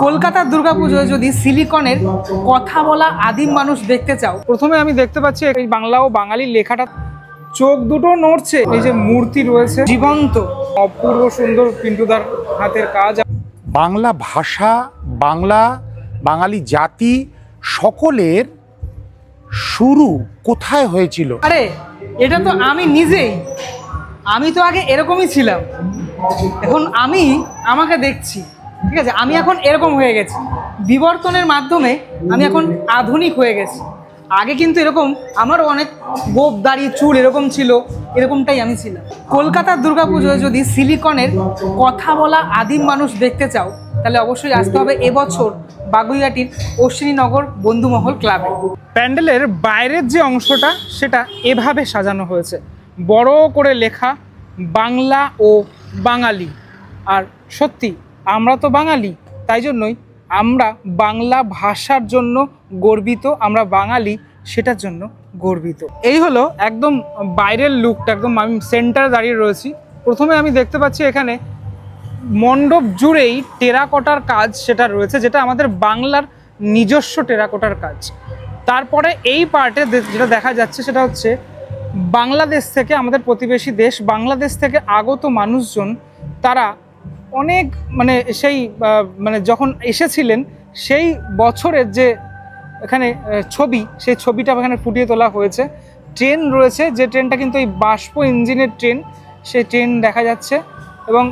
কলকাতার দুর্গাপুজোয় যদি সিলিকনের কথা বলা আদিম মানুষ দেখতে চাও, প্রথমে আমি দেখতে পাচ্ছি এই বাংলা ও বাঙালি লেখাটা, চোখ দুটো নড়ছে। এই যে মূর্তি রয়েছে জীবন্ত, অপূর্ব সুন্দর পিন্টুদার হাতের কাজ। বাংলা ভাষা, বাঙালি জাতি সকলের শুরু কোথায় হয়েছিল? আরে এটা তো আমি নিজেই, আমি তো আগে এরকমই ছিলাম, এখন আমাকে দেখছি, ঠিক আছে? আমি এখন এরকম হয়ে গেছি, বিবর্তনের মাধ্যমে আমি এখন আধুনিক হয়ে গেছি। আগে কিন্তু এরকম আমারও অনেক গোপ দাড়ি চুল এরকম ছিল, এরকমটাই আমি ছিলাম। কলকাতার দুর্গাপুজোয় যদি সিলিকনের কথা বলা আদিম মানুষ দেখতে চাও, তাহলে অবশ্যই আসতে হবে এবছর বাগুইআটির অশ্বিনীনগর বন্ধুমহল ক্লাবে। প্যান্ডেলের বাইরের যে অংশটা সেটা এভাবে সাজানো হয়েছে, বড় করে লেখা বাংলা ও বাঙালি। আর সত্যি আমরা তো বাঙালি, তাই জন্যই আমরা বাংলা ভাষার জন্য গর্বিত, আমরা বাঙালি সেটার জন্য গর্বিত। এই হলো একদম বাইরের লুকটা, একদম আমি সেন্টারে দাঁড়িয়ে রয়েছি। প্রথমে আমি দেখতে পাচ্ছি এখানে মণ্ডপ জুড়েই টেরাকোটার কাজ সেটা রয়েছে, যেটা আমাদের বাংলার নিজস্ব টেরাকোটার কাজ। তারপরে এই পার্টে যেটা দেখা যাচ্ছে সেটা হচ্ছে বাংলাদেশ থেকে, আমাদের প্রতিবেশী দেশ বাংলাদেশ থেকে আগত মানুষজন, তারা অনেক সেই যখন এসেছিলেন সেই বছরের যে এখানে ছবি, সেই ছবিটা এখানে ফুটিয়ে তোলা হয়েছে। ট্রেন রয়েছে, যে ট্রেনটা কিন্তু এই বাষ্প ইঞ্জিনের ট্রেন, সেই ট্রেন দেখা যাচ্ছে, এবং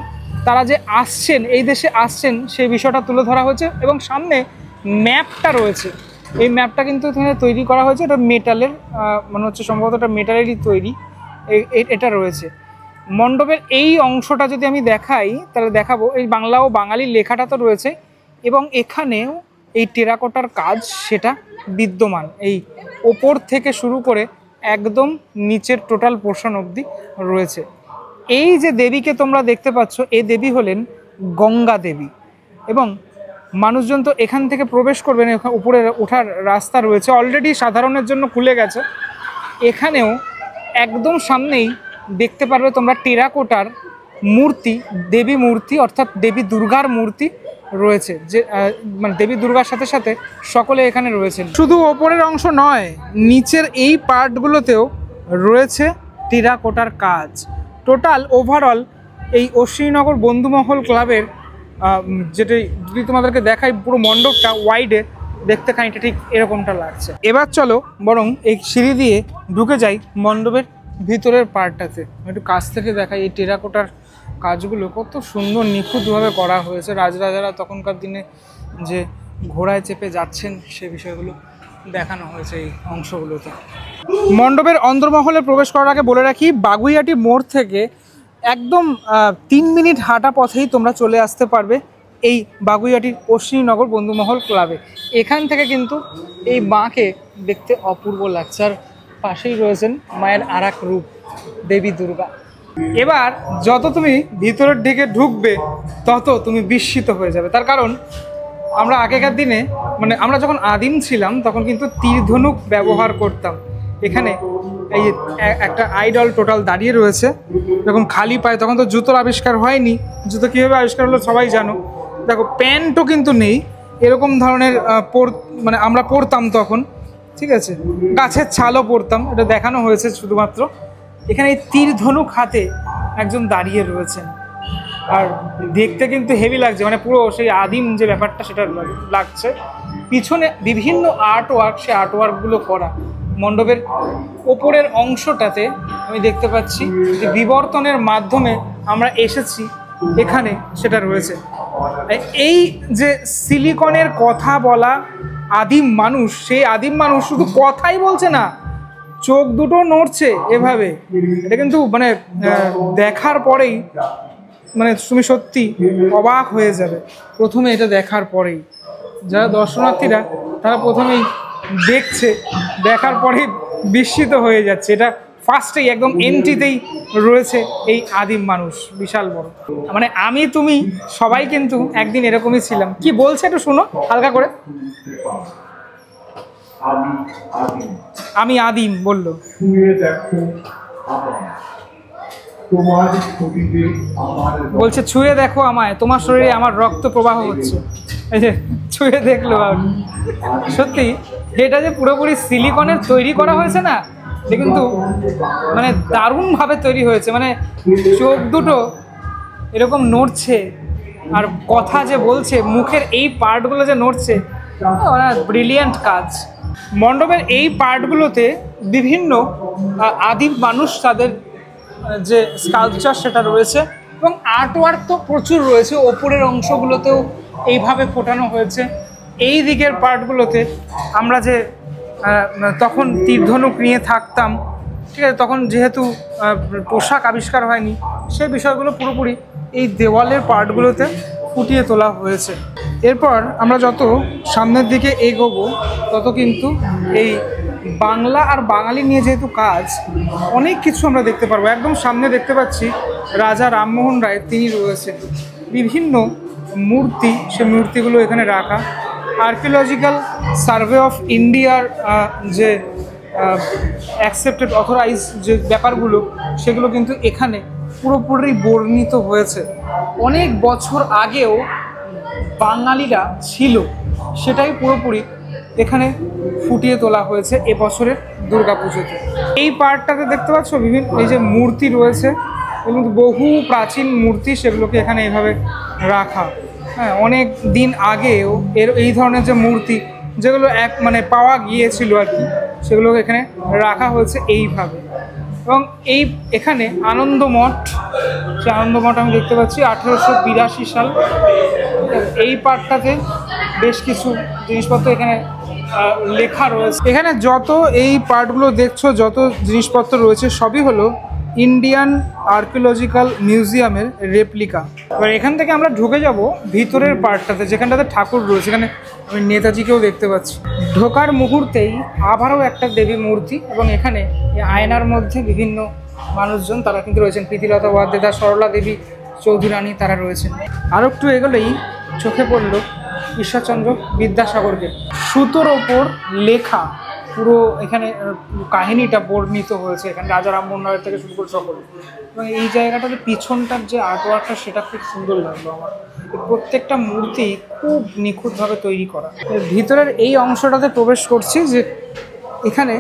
তারা যে আসছেন, এই দেশে আসছেন, সেই বিষয়টা তুলে ধরা হয়েছে। এবং সামনে ম্যাপটা রয়েছে, এই ম্যাপটা কিন্তু এখানে তৈরি করা হয়েছে, এটা মেটালের, মনে হচ্ছে সম্ভবত এটা মেটালেরই তৈরি, এটা রয়েছে। মণ্ডপের এই অংশটা যদি আমি দেখাই তাহলে দেখাবো এই বাংলা ও বাঙালি লেখাটা তো রয়েছে, এবং এখানেও এই টেরাকোটার কাজ সেটা বিদ্যমান, এই ওপর থেকে শুরু করে একদম নিচের টোটাল পোর্শন অবধি রয়েছে। এই যে দেবীকে তোমরা দেখতে পাচ্ছ, এই দেবী হলেন গঙ্গা দেবী, এবং মানুষজন তো এখান থেকে প্রবেশ করবেন, উপরে ওঠার রাস্তা রয়েছে, অলরেডি সাধারণের জন্য খুলে গেছে। এখানেও একদম সামনেই দেখতে পারবে তোমরা টেরাকোটার মূর্তি, দেবী মূর্তি, অর্থাৎ দেবী দুর্গার মূর্তি রয়েছে, যে দেবী দুর্গার সাথে সাথে সকলে এখানে রয়েছেন। শুধু ওপরের অংশ নয়, নিচের এই পার্টগুলোতেও রয়েছে টেরাকোটার কাজ। টোটাল ওভারঅল এই অশ্বিনীনগর বন্ধুমহল ক্লাবের যেটা যদি তোমাদেরকে দেখাই, পুরো মণ্ডপটা ওয়াইডে দেখতে খানিকটা ঠিক এরকমটা লাগছে। এবার চলো বরং এই সিঁড়ি দিয়ে ঢুকে যাই মণ্ডপের ভিতরের পার্টটাতে, একটু কাছ থেকে দেখাই। এই টেরাকোটার কাজগুলো কত সুন্দর নিখুঁতভাবে করা হয়েছে, রাজরাজারা তখনকার দিনে যে ঘোড়ায় চেপে যাচ্ছেন সে বিষয়গুলো দেখানো হয়েছে এই অংশগুলোতে। মণ্ডপের অন্দরমহলে প্রবেশ করার আগে বলে রাখি, বাগুইআটি মোড় থেকে একদম 3 মিনিট হাঁটা পথেই তোমরা চলে আসতে পারবে এই বাগুইআটির অশ্বিনীনগর বন্ধুমহল ক্লাবে। এখান থেকে কিন্তু এই মাকে দেখতে অপূর্ব লাগছে, আর পাশেই রয়েছেন মায়ের আরেক রূপ দেবী দুর্গা। এবার যত তুমি ভিতরের দিকে ঢুকবে তত তুমি বিস্মিত হয়ে যাবে, তার কারণ আমরা আগেকার দিনে আমরা যখন আদিম ছিলাম তখন কিন্তু তীর ধনুক ব্যবহার করতাম। এখানে এই যে একটা আইডল টোটাল দাঁড়িয়ে রয়েছে, যখন খালি পায়, তখন তো জুতোর আবিষ্কার হয়নি, জুতো কীভাবে আবিষ্কার হলো সবাই জানো। দেখো প্যান্টও কিন্তু নেই, এরকম ধরনের আমরা পরতাম তখন, ঠিক আছে, গাছের ছালও পরতাম, এটা দেখানো হয়েছে শুধুমাত্র। এখানে এই তীর ধনুক হাতে একজন দাঁড়িয়ে রয়েছেন, আর দেখতে কিন্তু হেভি লাগছে, পুরো সেই আদিম যে ব্যাপারটা সেটা লাগছে। পিছনে বিভিন্ন আর্টওয়ার্ক, সেই আর্টওয়ার্কগুলো করা। মণ্ডপের ওপরের অংশটাতে আমি দেখতে পাচ্ছি যে বিবর্তনের মাধ্যমে আমরা এসেছি এখানে, সেটা রয়েছে। এই যে সিলিকনের কথা বলা আদিম মানুষ, সেই আদিম মানুষ শুধু কথাই বলছে না, চোখ দুটো নড়ছে এভাবে। এটা কিন্তু দেখার পরেই তুমি সত্যি অবাক হয়ে যাবে প্রথমে এটা দেখার পরেই। যারা দর্শনার্থীরা তারা প্রথমেই দেখছে, দেখার পরেই বিস্মিত হয়ে যাচ্ছে। এটা ফার্স্টেই একদম এন্ট্রিতেই রয়েছে এই আদিম মানুষ, বিশাল বড়। আমি তুমি সবাই কিন্তু একদিন এরকমই ছিলাম। কি বলছে একটু শোনো হালকা করে। আমি আদিম বললো। বলছে ছুঁয়ে দেখো আমায়, তোমার শরীরে আমার রক্ত প্রবাহ হচ্ছে। এই যে ছুঁয়ে দেখলো আপনি, সত্যি এটা যে পুরোপুরি সিলিকনের তৈরি করা হয়েছে না, সে কিন্তু মানে দারুণভাবে তৈরি হয়েছে। মানে চোখ দুটো এরকম নড়ছে, আর কথা যে বলছে, মুখের এই পার্টগুলো যে নড়ছে, ব্রিলিয়ান্ট কাজ। মণ্ডপের এই পার্টগুলোতে বিভিন্ন আদিম মানুষ তাদের যে স্কাল্পচার সেটা রয়েছে, এবং আর্টওয়ার্ক তো প্রচুর রয়েছে। ওপরের অংশগুলোতেও এইভাবে ফোটানো হয়েছে। এই দিকের পার্টগুলোতে আমরা যে তখন তীরধনুক নিয়ে থাকতাম, ঠিক আছে, তখন যেহেতু পোশাক আবিষ্কার হয়নি, সেই বিষয়গুলো পুরোপুরি এই দেওয়ালের পার্টগুলোতে ফুটিয়ে তোলা হয়েছে। এরপর আমরা যত সামনের দিকে এগোবো তত কিন্তু এই বাংলা আর বাঙালি নিয়ে যেহেতু কাজ, অনেক কিছু আমরা দেখতে পারবো। একদম সামনে দেখতে পাচ্ছি রাজা রামমোহন রায়, তিনি রয়েছেন। বিভিন্ন মূর্তি, সে মূর্তিগুলো এখানে রাখা। আর্কিওলজিক্যাল সার্ভে অফ ইন্ডিয়ার যে অ্যাকসেপ্টেড অথরাইজ যে ব্যাপারগুলো, সেগুলো কিন্তু এখানে পুরোপুরি বর্ণিত হয়েছে। অনেক বছর আগেও বাঙালিরা ছিল, সেটাই পুরোপুরি এখানে ফুটিয়ে তোলা হয়েছে এবছরের দুর্গাপুজোতে। এই পার্টটাতে দেখতে পাচ্ছ বিভিন্ন এই যে মূর্তি রয়েছে, এবং বহু প্রাচীন মূর্তি, সেগুলোকে এখানে এইভাবে রাখা। হ্যাঁ, অনেক দিন আগেও এই ধরনের যে মূর্তি যেগুলো মানে পাওয়া গিয়েছিল আর কি, সেগুলোকে এখানে রাখা হয়েছে এইভাবে। এবং এখানে আনন্দমঠ, সে আনন্দমঠ আমি দেখতে পাচ্ছি 1882 সাল। এই পার্টটাতে বেশ কিছু জিনিসপত্র এখানে লেখা রয়েছে। এখানে যত এই পার্টগুলো দেখছো, যত জিনিসপত্র রয়েছে, সবই হলো ইন্ডিয়ান আর্কিওলজিক্যাল মিউজিয়ামের রেপ্লিকা। এবার এখান থেকে আমরা ঢুকে যাব ভিতরের পার্টটাতে, যেখানটাতে ঠাকুর রয়েছে। এখানে আমি নেতাজিকেও দেখতে পাচ্ছি। ঢোকার মুহূর্তেই আবারও একটা দেবী মূর্তি, এবং এখানে আয়নার মধ্যে বিভিন্ন মানুষজন তারা কিন্তু রয়েছেন। প্রীতিলতা ওয়াদ্দেদা, সরলা দেবী চৌধুরানী, তারা রয়েছেন। আরও একটু এগোলেই চোখে পড়ল ঈশ্বরচন্দ্র বিদ্যাসাগরকে। সুতোর ওপর লেখা পুরো এখানে কাহিনীটা বর্ণিত হয়েছে। এখানে রাজা রামমোহন রায়ের থেকে শুরু করে সকল, এবং এই জায়গাটাতে পিছনটার যে আর্টওয়ার্কটা, সেটা খুব সুন্দর লাগলো আমার। প্রত্যেকটা মূর্তি খুব নিখুঁতভাবে তৈরি করা। ভিতরের এই অংশটাতে প্রবেশ করছি, যে এখানে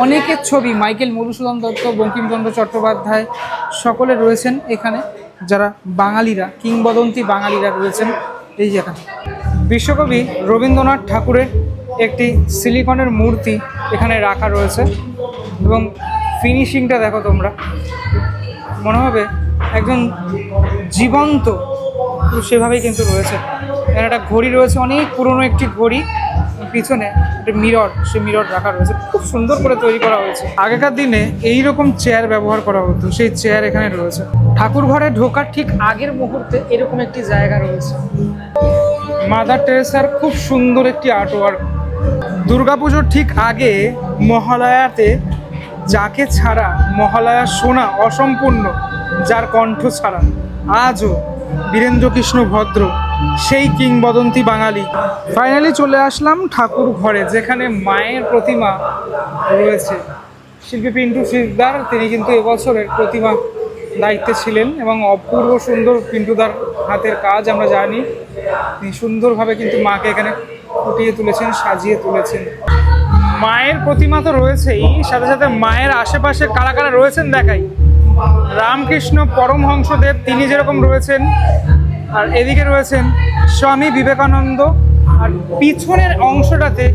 অনেকের ছবি, মাইকেল মধুসূদন দত্ত, বঙ্কিমচন্দ্র চট্টোপাধ্যায় সকলে রয়েছেন এখানে, যারা বাঙালিরা, কিংবদন্তি বাঙালিরা রয়েছেন। এই যে এখানে বিশ্বকবি রবীন্দ্রনাথ ঠাকুরের একটি সিলিকনের মূর্তি এখানে রাখা রয়েছে, এবং ফিনিশিংটা দেখো তোমরা, মনে হবে একজন জীবন্ত, সেভাবেই কিন্তু রয়েছে। এখানে একটা ঘড়ি রয়েছে, অনেক পুরনো একটি ঘড়ি, পিছনে একটা মিরর, সে মিরর রাখা রয়েছে। খুব সুন্দর করে তৈরি করা হয়েছে। আগেকার দিনে এই রকম চেয়ার ব্যবহার করা হতো, সেই চেয়ার এখানে রয়েছে। ঠাকুর ঘরে ঢোকার ঠিক আগের মুহূর্তে এরকম একটি জায়গা রয়েছে। মাদার টেরেসার খুব সুন্দর একটি আর্টওয়ার্ক। দুর্গাপুজোর ঠিক আগে মহালয়াতে যাকে ছাড়া মহালয়া শোনা অসম্পূর্ণ, যার কণ্ঠ ছাড়া আজও বীরেন্দ্রকৃষ্ণ ভদ্র, সেই কিংবদন্তি বাঙালি। ফাইনালি চলে আসলাম ঠাকুর ঘরে, যেখানে মায়ের প্রতিমা রয়েছে। শিল্পী পিন্টু শিকদার, তিনি কিন্তু এবছরের প্রতিমা দায়িত্বে ছিলেন, এবং অপূর্ব সুন্দর পিন্টুদার হাতের কাজ আমরা জানি। তিনি সুন্দরভাবে কিন্তু মাকে এখানে ফুটিয়ে তুলেছেন, সাজিয়ে তুলেছেন। মায়ের প্রতিমা তো রয়েছেই, সাথে সাথে মায়ের আশেপাশে কারা কারা রয়েছেন দেখাই। রামকৃষ্ণ পরমহংসদেব, তিনি যেরকম রয়েছেন, আর এদিকে রয়েছেন স্বামী বিবেকানন্দ, আর পিছনের অংশটাতে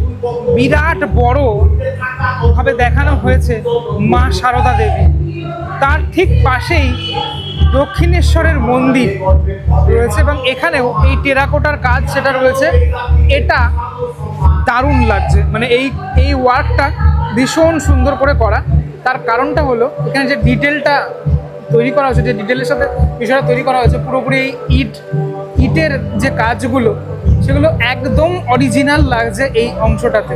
বিরাট বড় ভাবে দেখানো হয়েছে মা সারদা দেবী। তার ঠিক পাশেই দক্ষিণেশ্বরের মন্দির রয়েছে, এবং এখানেও এই টেরাকোটার কাজ সেটা রয়েছে। এটা দারুণ লাগছে, মানে এই ওয়ার্কটা ভীষণ সুন্দর করে করা। তার কারণটা হলো এখানে যে ডিটেলটা তৈরি করা হয়েছে, যে ডিটেলের সাথে বিষয়টা তৈরি করা হয়েছে, পুরোপুরি ইটের যে কাজগুলো, সেগুলো একদম অরিজিনাল লাগছে এই অংশটাতে।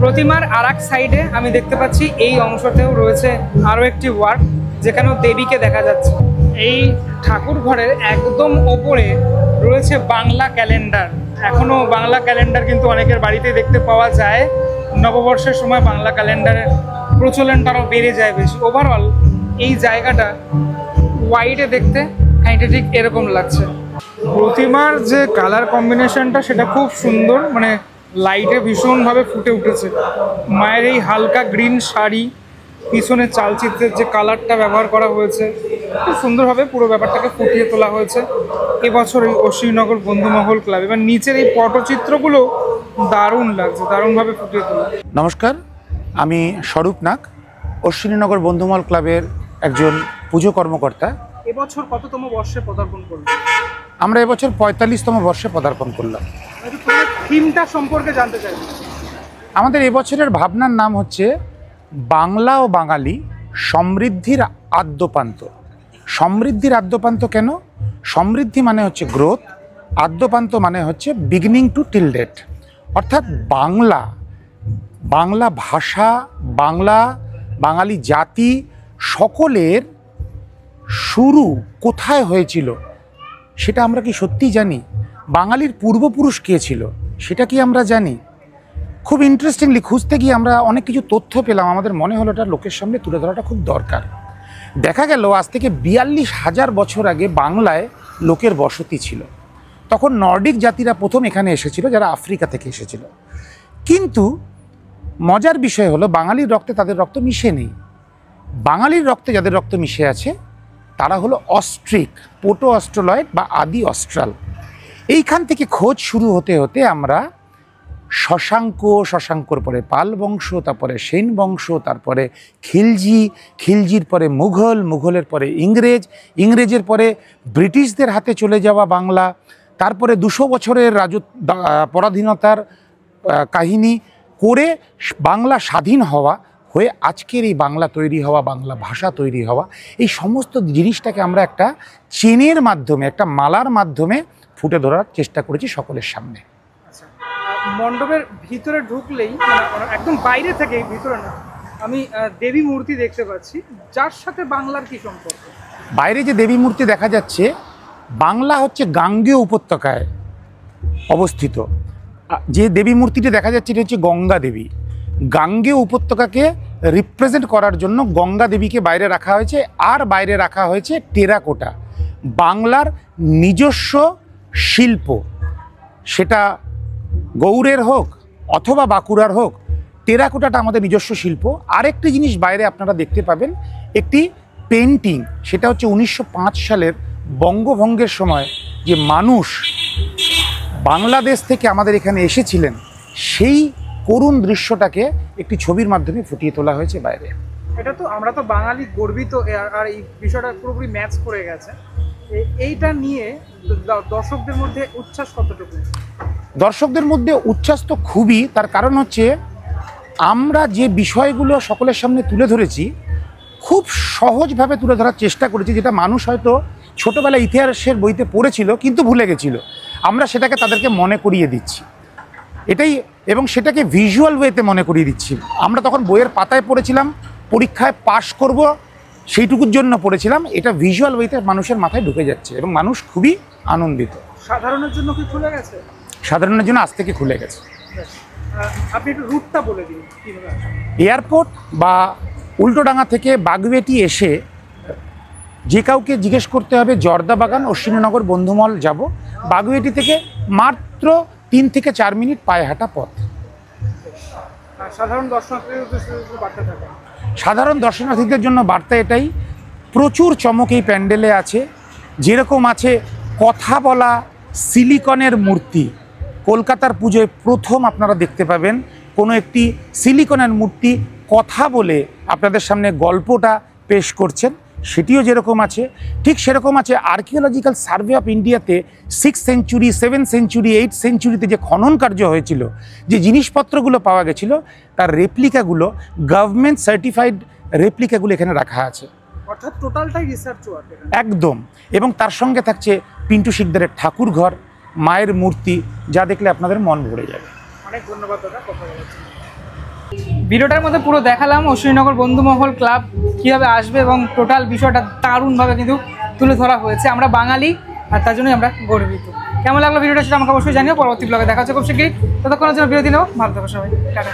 প্রতিমার আর এক সাইডে আমি দেখতে পাচ্ছি এই অংশতেও রয়েছে আরও একটি ওয়ার্ক, যেখানেও দেবীকে দেখা যাচ্ছে। এই ঠাকুর ঘরের একদম ওপরে রয়েছে বাংলা ক্যালেন্ডার। এখনও বাংলা ক্যালেন্ডার কিন্তু অনেকের বাড়িতে দেখতে পাওয়া যায়। নববর্ষের সময় বাংলা ক্যালেন্ডারের প্রচলনটা আরও বেড়ে যায় বেশি। ওভারঅল এই জায়গাটা হোয়াইটে দেখতে খানিকটা ঠিক এরকম লাগছে। প্রতিমার যে কালার কম্বিনেশনটা সেটা খুব সুন্দর, মানে লাইটে ভীষণভাবে ফুটে উঠেছে। মায়ের এই হালকা গ্রিন শাড়ি, পিছনে চালচিত্রের যে কালারটা ব্যবহার করা হয়েছে, খুব সুন্দরভাবে পুরো ব্যাপারটাকে ফুটিয়ে তোলা হয়েছে এবছর এই অশ্বিনীনগর বন্ধুমহল ক্লাব। এবার নিচের এই পটচিত্রগুলো দারুণ লাগছে, দারুণভাবে ফুটিয়ে তোলা। নমস্কার, আমি স্বরূপ নাগ, অশ্বিনীনগর বন্ধুমহল ক্লাবের একজন পুজো কর্মকর্তা। এবছর কততম বর্ষে পদার্পণ করলো? আমরা এবছর 45তম বর্ষে পদার্পণ করলাম। থিমটা সম্পর্কে জানতে চাই। আমাদের এবছরের ভাবনার নাম হচ্ছে বাংলা ও বাঙালি সমৃদ্ধির আদ্যপান্ত। সমৃদ্ধির আদ্যপান্ত কেন? সমৃদ্ধি মানে হচ্ছে গ্রোথ, আদ্যপান্ত মানে হচ্ছে বিগিনিং টু টিল ডেট। অর্থাৎ বাংলা ভাষা, বাঙালি জাতি সকলের শুরু কোথায় হয়েছিল সেটা আমরা কি সত্যি জানি? বাঙালির পূর্বপুরুষ কে ছিল সেটা কি আমরা জানি? খুব ইন্টারেস্টিংলি খুঁজতে গিয়ে আমরা অনেক কিছু তথ্য পেলাম। আমাদের মনে হলো এটা লোকের সামনে তুলে ধরাটা খুব দরকার। দেখা গেল আজ থেকে 42,000 বছর আগে বাংলায় লোকের বসতি ছিল। তখন নর্ডিক জাতিরা প্রথম এখানে এসেছিল, যারা আফ্রিকা থেকে এসেছিল। কিন্তু মজার বিষয় হলো বাঙালির রক্তে তাদের রক্ত মিশে নেই। বাঙালির রক্তে যাদের রক্ত মিশে আছে তারা হলো অস্ট্রিক, পোটো অস্ট্রোলয়েড বা আদি অস্ট্রাল। এইখান থেকে খোঁজ শুরু হতে হতে আমরা শশাঙ্কর পরে পাল বংশ, তারপরে সেন বংশ, তারপরে খিলজির পরে মুঘলের পরে ইংরেজের পরে ব্রিটিশদের হাতে চলে যাওয়া বাংলা, তারপরে 200 বছরের পরাধীনতার কাহিনী করে বাংলা স্বাধীন হয়ে আজকের এই বাংলা তৈরি হওয়া, বাংলা ভাষা তৈরি হওয়া, এই সমস্ত জিনিসটাকে আমরা একটা চেনের মাধ্যমে, একটা মালার মাধ্যমে ফুটে ধরার চেষ্টা করেছি সকলের সামনে। মণ্ডপের ভিতরে ঢুকলেই, মানে একদম বাইরে থেকে, ভিতরে না, আমি দেবী মূর্তি দেখতে পাচ্ছি, যার সাথে বাংলার কি সম্পর্ক? বাইরে যে দেবী মূর্তি দেখা যাচ্ছে, বাংলা হচ্ছে গাঙ্গেয় উপত্যকায় অবস্থিত। যে দেবী মূর্তিটি দেখা যাচ্ছে এটা হচ্ছে গঙ্গা দেবী। গাঙ্গেয় উপত্যকাকে রিপ্রেজেন্ট করার জন্য গঙ্গা দেবীকে বাইরে রাখা হয়েছে, আর বাইরে রাখা হয়েছে টেরাকোটা, বাংলার নিজস্ব শিল্প। সেটা গৌড়ের হোক অথবা বাঁকুড়ার হোক, টেরাকোটাটা আমাদের নিজস্ব শিল্প। আরেকটি জিনিস বাইরে আপনারা দেখতে পাবেন, একটি পেন্টিং। সেটা হচ্ছে 1905 সালের বঙ্গভঙ্গের সময় যে মানুষ বাংলাদেশ থেকে আমাদের এখানে এসেছিলেন, সেই করুণ দৃশ্যটাকে একটি ছবির মাধ্যমে ফুটিয়ে তোলা হয়েছে বাইরে। এটা তো আমরা তো বাঙালি গর্বিত, আর এই বিষয়টা পুরোপুরি ম্যাচ করে গেছে। এইটা নিয়ে দর্শকদের মধ্যে উচ্ছ্বাস কতটুকু? দর্শকদের মধ্যে উচ্ছ্বাস তো খুবই। তার কারণ হচ্ছে আমরা যে বিষয়গুলো সকলের সামনে তুলে ধরেছি, খুব সহজভাবে তুলে ধরার চেষ্টা করেছি, যেটা মানুষ হয়তো ছোটোবেলায় ইতিহাসের বইতে পড়েছিল কিন্তু ভুলে গেছিল। আমরা সেটাকে তাদেরকে মনে করিয়ে দিচ্ছি এটাই, এবং সেটাকে ভিজুয়াল ওয়েতে মনে করিয়ে দিচ্ছি। আমরা তখন বইয়ের পাতায় পড়েছিলাম, পরীক্ষায় পাশ করব সেইটুকুর জন্য পড়েছিলাম। এটা ভিজুয়াল ওয়েতে মানুষের মাথায় ঢুকে যাচ্ছে এবং মানুষ খুবই আনন্দিত। সাধারণের জন্য কি খুলে গেছে? সাধারণের জন্য আজ থেকে খুলে গেছে। আপনি একটু রুটটা বলে দিন। এয়ারপোর্ট বা উল্টোডাঙ্গা থেকে বাগুইআটি এসে যে কাউকে জিজ্ঞেস করতে হবে জর্দাবাগান অশ্বিনীনগর বন্ধুমহল যাব। বাগুইআটি থেকে মাত্র 3 থেকে 4 মিনিট পায়ে হাঁটা পথ। সাধারণ দর্শনার্থীদের জন্য বার্তা এটাই, প্রচুর চমক এই প্যান্ডেলে আছে। যেরকম আছে কথা বলা সিলিকনের মূর্তি। কলকাতার পুজোয় প্রথম আপনারা দেখতে পাবেন কোনো একটি সিলিকনের মূর্তি কথা বলে আপনাদের সামনে গল্পটা পেশ করছেন, সেটিও যেরকম আছে, ঠিক সেরকম আছে আর্কিওলজিক্যাল সার্ভে অফ ইন্ডিয়াতে 6th century, 7th century, 8th সেঞ্চুরিতে যে খনন কার্য হয়েছিল, যে জিনিসপত্রগুলো পাওয়া গেছিলো, তার রেপ্লিকাগুলো, গভর্নমেন্ট সার্টিফাইড রেপ্লিকাগুলো এখানে রাখা আছে। অর্থাৎ টোটালটাই রিসার্চ ওয়ার্ক একদম। এবং তার সঙ্গে থাকছে পিন্টু শিকদারের ঠাকুর ঘর, মায়ের মূর্তি, যা দেখলে আপনাদের মন ভরে যাবে। অনেক ধন্যবাদ দাদা, কথা বলেছি। ভিডিওটার মধ্যে পুরো দেখালাম অশ্বিনীনগর বন্ধুমহল ক্লাব কীভাবে আসবে এবং টোটাল বিষয়টা দারুণভাবে কিন্তু তুলে ধরা হয়েছে। আমরা বাঙালি আর তার জন্যই আমরা গর্বিত। কেমন লাগলো ভিডিওটা সেটা আমাকে অবশ্যই জানিও। পরবর্তী ব্লগে দেখা হচ্ছে খুব শীঘ্রই। ততক্ষণের জন্য বিরতি নেব। ভালো থাকো সবাই, টাটা।